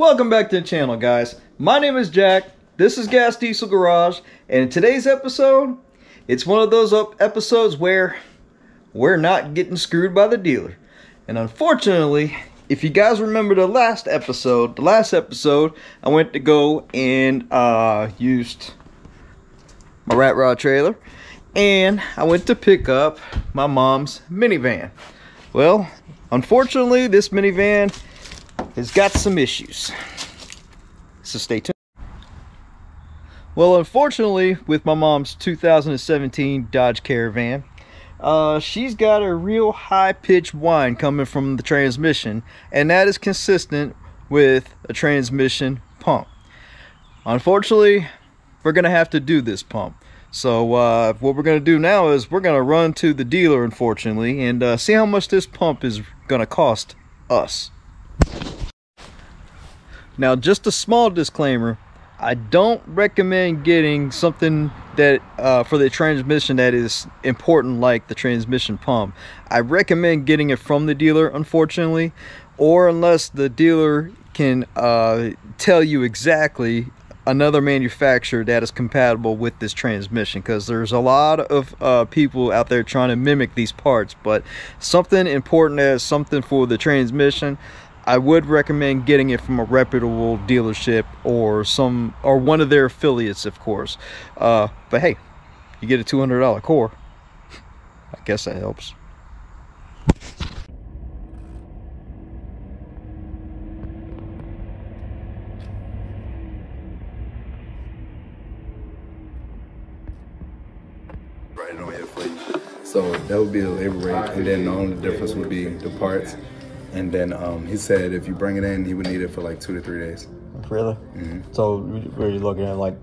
Welcome back to the channel, guys. My name is Jack. This is GasDiesel Garage, and in today's episode, it's one of those episodes where we're not getting screwed by the dealer. And unfortunately, if you guys remember the last episode, I went to go and used my rat rod trailer, and I went to pick up my mom's minivan. Well, unfortunately, this minivan has got some issues, so stay tuned. Well, unfortunately, with my mom's 2017 Dodge Caravan, she's got a real high-pitched whine coming from the transmission, and that is consistent with a transmission pump. Unfortunately, we're gonna have to do this pump. So what we're gonna do now is we're gonna run to the dealer, unfortunately, and see how much this pump is gonna cost us. Now, just a small disclaimer, I don't recommend getting something that for the transmission that is important like the transmission pump. I recommend getting it from the dealer, unfortunately, or unless the dealer can tell you exactly another manufacturer that is compatible with this transmission, because there's a lot of people out there trying to mimic these parts. But something important as something for the transmission, I would recommend getting it from a reputable dealership or one of their affiliates, of course. But hey, you get a $200 core. I guess that helps. Write it on here for you. So that would be the labor rate, and then the only difference would be the parts. And then he said if you bring it in, he would need it for like 2 to 3 days. Really? Mm-hmm. So we're looking at like,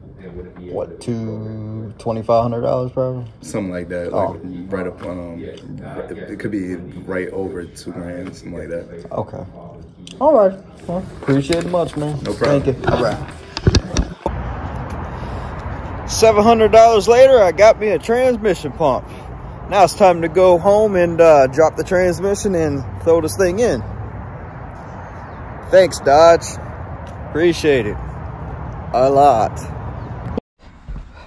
what, $2,500 probably? Something like that. Oh. Like right up on, it could be right over $2 grand, something like that. Okay. All right. Well, appreciate it much, man. No problem. Thank you. All right. $700 later, I got me a transmission pump. Now it's time to go home and drop the transmission and throw this thing in. Thanks, Dodge. Appreciate it a lot.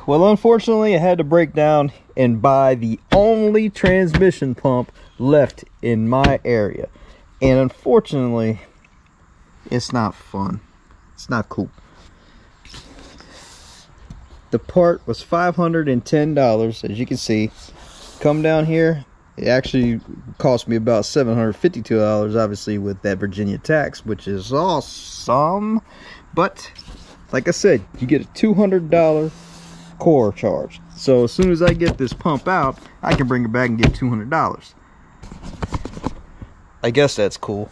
Well, unfortunately, I had to break down and buy the only transmission pump left in my area. And unfortunately, it's not fun. It's not cool. The part was $510, as you can see. Come down here, it actually cost me about $752, obviously with that Virginia tax, which is awesome. But like I said, you get a $200 core charge. So as soon as I get this pump out, I can bring it back and get $200. I guess that's cool.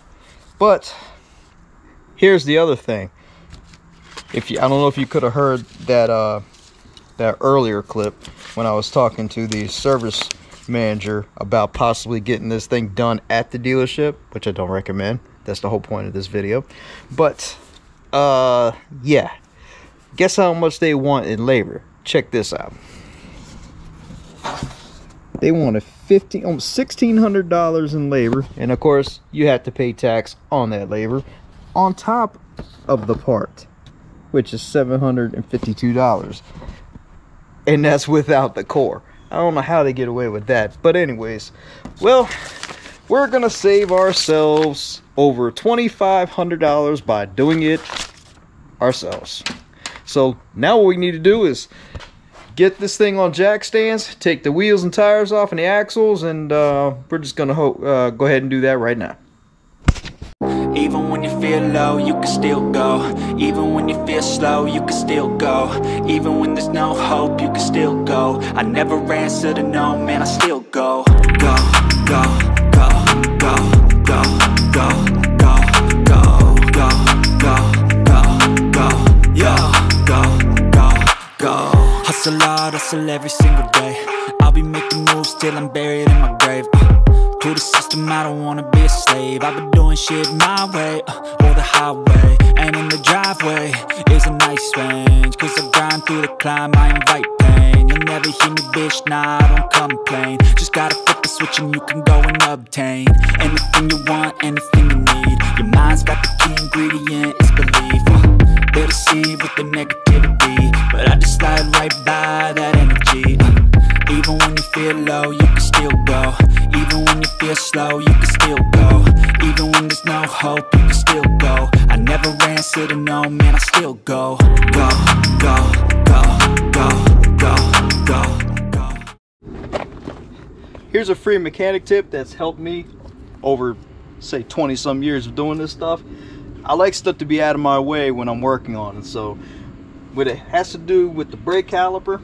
But here's the other thing. I don't know if you could have heard that that earlier clip when I was talking to the service manager about possibly getting this thing done at the dealership, which I don't recommend. That's the whole point of this video. But yeah, guess how much they want in labor. Check this out. They wanted almost $1,600 in labor, and of course you have to pay tax on that labor on top of the part, which is $752. And that's without the core. I don't know how they get away with that. But anyways, well, we're going to save ourselves over $2,500 by doing it ourselves. So now what we need to do is get this thing on jack stands, take the wheels and tires off and the axles, and we're just going to go ahead and do that right now. Even when you feel low, you can still go. Even when you feel slow, you can still go. Even when there's no hope, you can still go. I never answer to no, man, I still go. Go, go, go, go, go, go, go, go, go, go, go, go, yo, go. Hustle hard, hustle every single day. I'll be making moves till I'm buried in my grave. To the system, I don't wanna be a slave. I've been doing shit my way, or the highway. And in the driveway is a nice range, cause I grind through the climb, I invite pain. You'll never hear me, bitch, nah, I don't complain. Just gotta flip the switch and you can go and obtain anything you want, anything you need. Your mind's got the key ingredient, it's belief. when there's no hope, you can still go. I never answer to no, man, I still go. Go, go, go, go, go, go. Here's a free mechanic tip that's helped me over, say, 20 some years of doing this stuff. I like stuff to be out of my way when I'm working on it. So what it has to do with the brake caliper,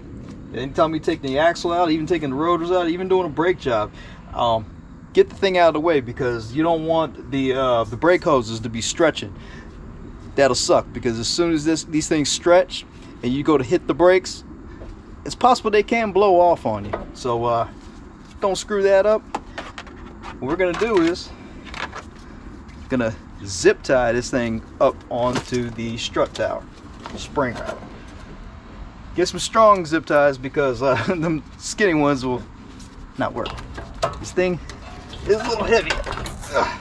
anytime you take the axle out, even taking the rotors out, even doing a brake job, get the thing out of the way, because you don't want the brake hoses to be stretching. That'll suck, because as soon as these things stretch and you go to hit the brakes, it's possible they can blow off on you. So don't screw that up. What we're gonna do is gonna zip tie this thing up onto the strut tower, spring rattle. Get some strong zip ties, because them skinny ones will not work. This thing is a little heavy. Ugh.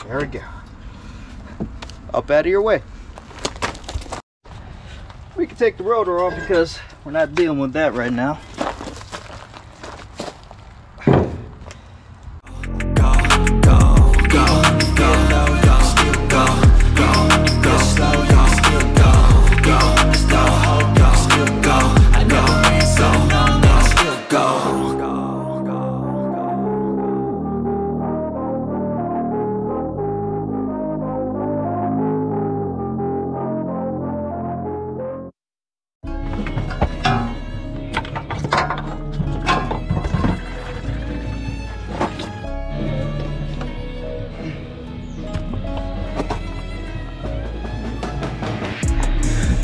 There we go. Up out of your way. We can take the rotor off because we're not dealing with that right now.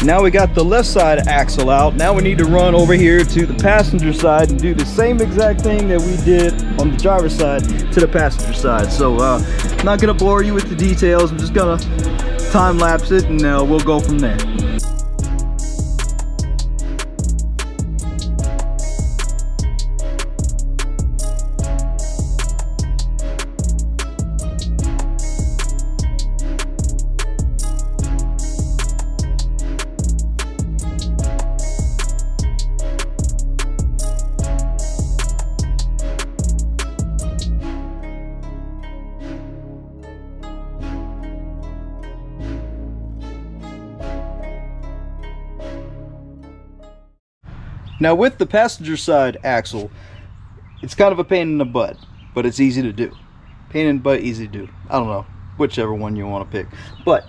Now we got the left side axle out. Now we need to run over here to the passenger side and do the same exact thing that we did on the driver's side to the passenger side. So I'm not gonna bore you with the details. I'm just gonna time lapse it, and we'll go from there. Now with the passenger side axle, it's kind of a pain in the butt, but it's easy to do. Pain in the butt, easy to do. I don't know, whichever one you want to pick. But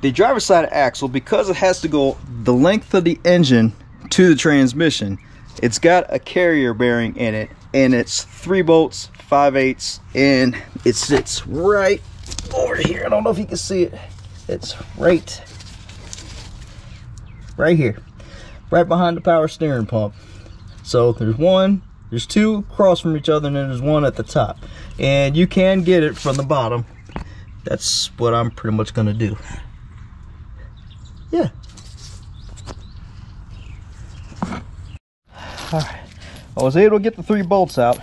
the driver's side axle, because it has to go the length of the engine to the transmission, it's got a carrier bearing in it, and it's 3 bolts, 5/8, and it sits right over here. I don't know if you can see it. It's right here. Right behind the power steering pump. So there's 2 across from each other, and then there's 1 at the top. And you can get it from the bottom. That's what I'm pretty much gonna do. Yeah. Alright. I was able to get the 3 bolts out.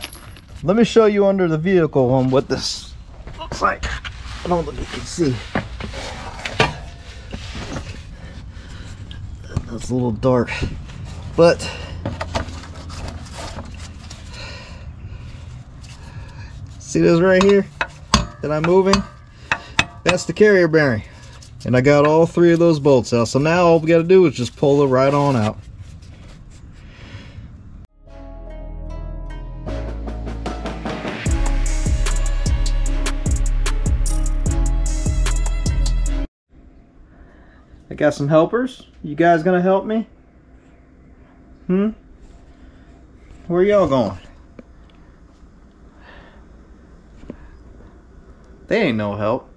Let me show you under the vehicle on what this looks like. I don't know if you can see. It's a little dark, but see this right here that I'm moving? That's the carrier bearing, and I got all 3 of those bolts out. So now all we got to do is just pull it right on out. I got some helpers. You guys gonna help me? Where y'all going? They ain't no help.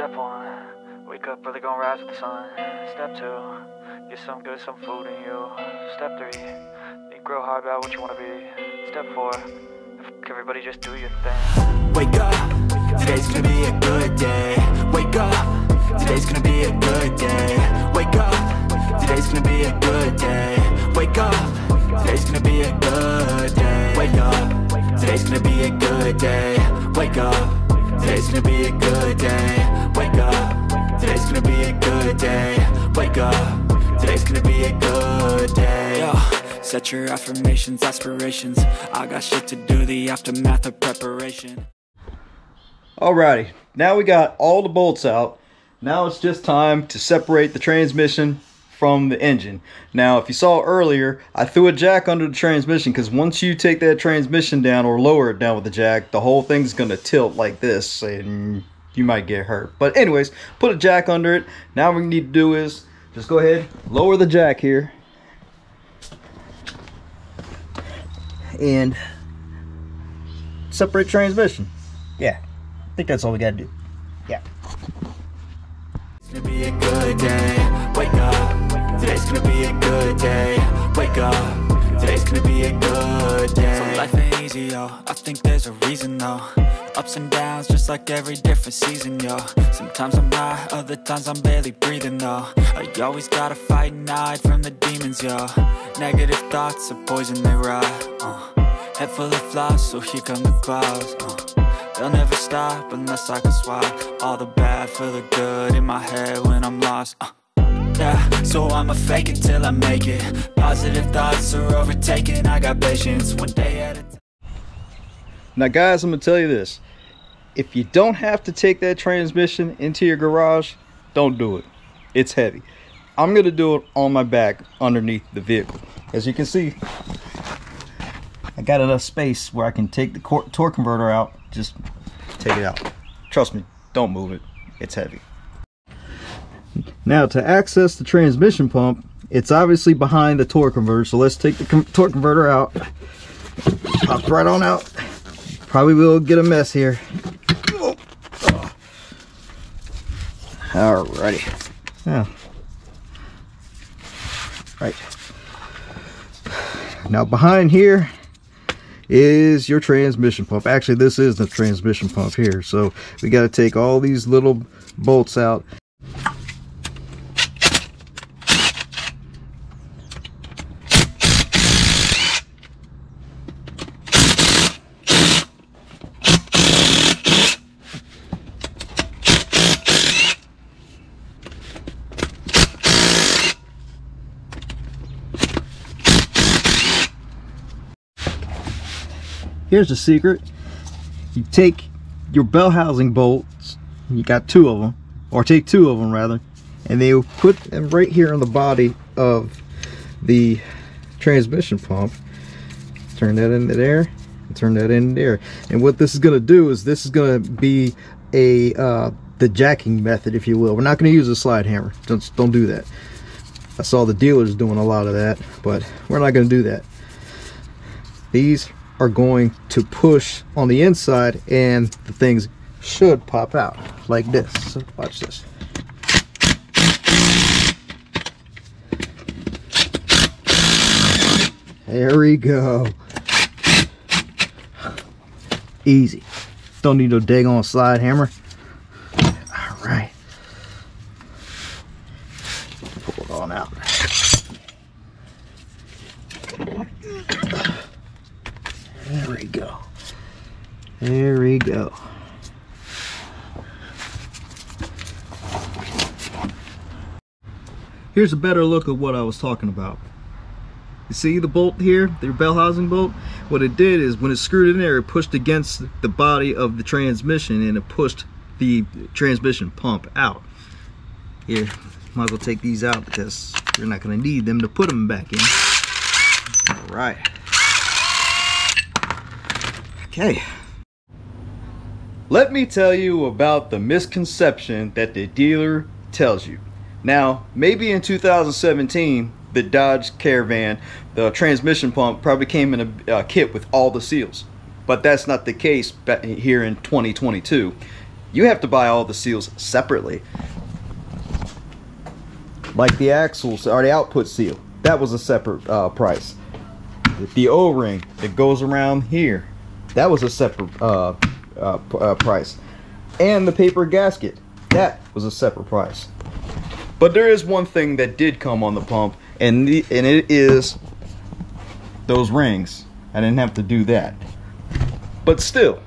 Step 1, wake up early, gonna rise with the sun. Step 2, get some good, some food in you. Step 3, think real hard about what you wanna be. Step 4, everybody just do your thing. Wake up, today's gonna be a good day. Wake up, today's gonna be a good day. Wake up, today's gonna be a good day. Wake up, today's gonna be a good day. Wake up, today's gonna be a good day. Wake up, today's gonna be a good day. Wake up, today's gonna be a good day. Wake up, today's gonna be a good day. Yo, set your affirmations, aspirations. I got shit to do, the aftermath of preparation. Alrighty, now we got all the bolts out. Now it's just time to separate the transmission from the engine. Now, if you saw earlier, I threw a jack under the transmission because once you take that transmission down or lower it down with the jack, the whole thing's gonna tilt like this and you might get hurt. But anyways, put a jack under it. Now what we need to do is just go ahead, lower the jack here, and separate transmission. Yeah, I think that's all we gotta do. Yeah. It's gonna be a good day. Wake up. Today's gonna be a good day. Wake up. Today's gonna be a good day. So life ain't easy, yo. I think there's a reason, though. Ups and downs, just like every different season, yo. Sometimes I'm high, other times I'm barely breathing, though. You always gotta fight and hide from the demons, yo. Negative thoughts are poison, they rot. Head full of flies, so here come the clouds. They'll never stop unless I can swap all the bad for the good in my head when I'm lost. Yeah, so I'ma fake it till I make it. Positive thoughts are overtaken. I got patience, one day at a time. Now guys, I'm gonna tell you this. If you don't have to take that transmission into your garage, don't do it. It's heavy. I'm gonna do it on my back underneath the vehicle. As you can see, I got enough space where I can take the torque converter out. Just take it out. Trust me, don't move it. It's heavy. Now to access the transmission pump, it's obviously behind the torque converter. So let's take the torque converter out. Pop right on out. Probably will get a mess here. Alrighty. Yeah. Right. Now behind here is your transmission pump. Actually, this is the transmission pump here. So we got to take all these little bolts out. Here's the secret. You take your bell housing bolts, you got two of them, or take two of them rather, and then you put them right here on the body of the transmission pump. Turn that into there, and turn that in there. And what this is going to do is this is going to be a the jacking method, if you will. We're not going to use a slide hammer. Don't do that. I saw the dealers doing a lot of that, but we're not going to do that. These are going to push on the inside and the things should pop out like this. So watch this. There we go. Easy. Don't need no daggone slide hammer. All right. Pull it on out. There we go. There we go. Here's a better look at what I was talking about. You see the bolt here, the bell housing bolt? What it did is when it screwed in there, it pushed against the body of the transmission and it pushed the transmission pump out. Here, might as well take these out because you're not going to need them to put them back in. All right. Okay. Let me tell you about the misconception that the dealer tells you. Now, maybe in 2017, the Dodge Caravan, the transmission pump probably came in a kit with all the seals. But that's not the case here in 2022. you have to buy all the seals separately. Like the axles or the output seal, that was a separate price. The O-ring that goes around here, that was a separate price. And the paper gasket, that was a separate price. But there is one thing that did come on the pump, and it is those rings. I didn't have to do that. But still,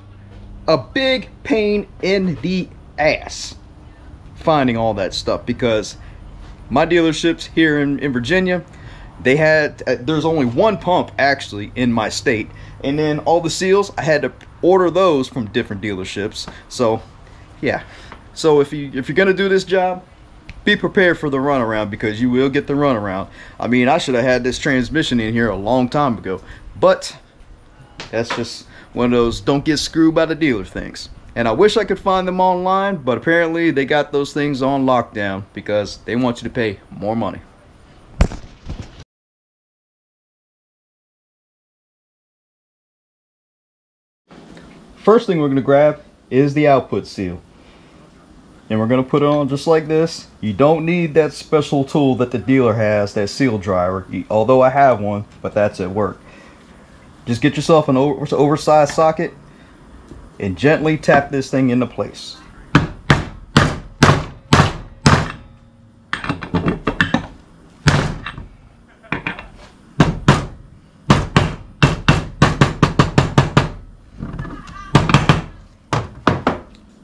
a big pain in the ass finding all that stuff, because my dealerships here in Virginia, they had there's only one pump actually in my state, and then all the seals I had to order those from different dealerships. So yeah, so if you're gonna do this job, be prepared for the runaround, because you will get the runaround. I mean, I should have had this transmission in here a long time ago, but that's just one of those don't get screwed by the dealer things. And I wish I could find them online, but apparently they got those things on lockdown because they want you to pay more money. First thing we're going to grab is the output seal. And we're going to put it on just like this. You don't need that special tool that the dealer has, that seal driver, although I have one, but that's at work. Just get yourself an oversized socket and gently tap this thing into place.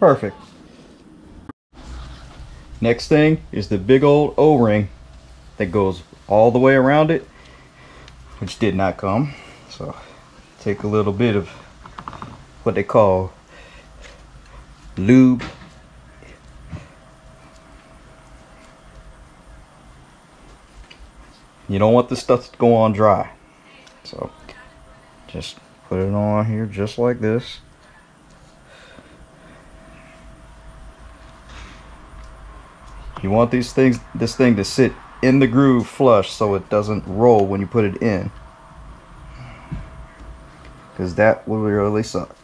Perfect. Next thing is the big old O-ring that goes all the way around it, which did not come. So take a little bit of what they call lube. You don't want this stuff to go on dry, so just put it on here just like this. You want this thing to sit in the groove flush so it doesn't roll when you put it in, because that will really suck.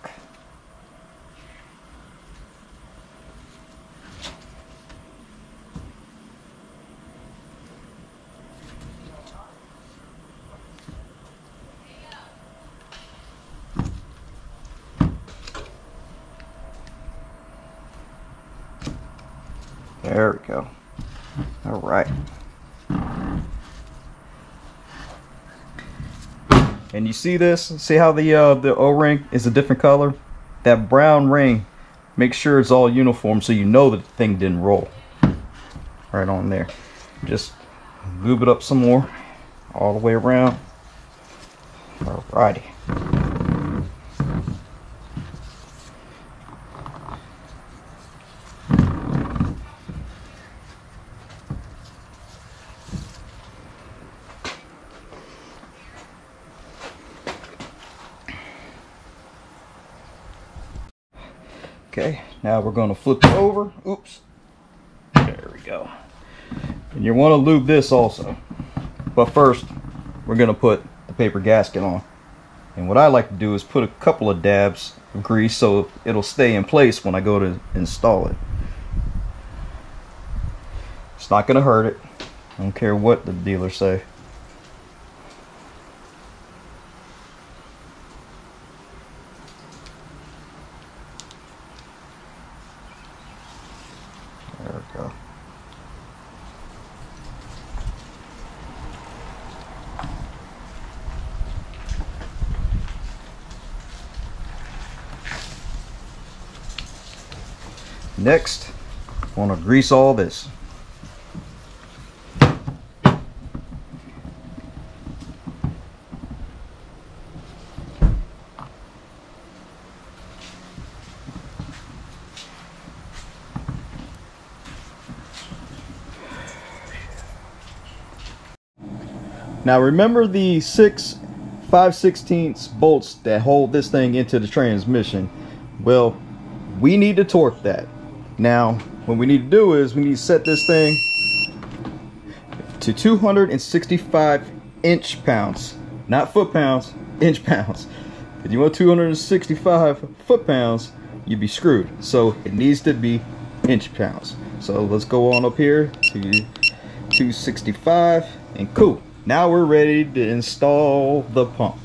There we go. All right. And you see this? See how the O-ring is a different color? That brown ring, make sure it's all uniform so you know that the thing didn't roll. Right on there. Just lube it up some more all the way around. Alrighty. Okay, now we're going to flip it over. Oops. There we go. And you want to lube this also. But first, we're going to put the paper gasket on. And what I like to do is put a couple of dabs of grease so it'll stay in place when I go to install it. It's not going to hurt it. I don't care what the dealers say. There we go. Next, I want to grease all this. Now remember the 6 5/16 bolts that hold this thing into the transmission? Well, we need to torque that. Now what we need to do is we need to set this thing to 265 inch-pounds, not foot-pounds, inch-pounds. If you want 265 foot-pounds, you'd be screwed. So it needs to be inch pounds. So let's go on up here to 265 and cool. Now we're ready to install the pump.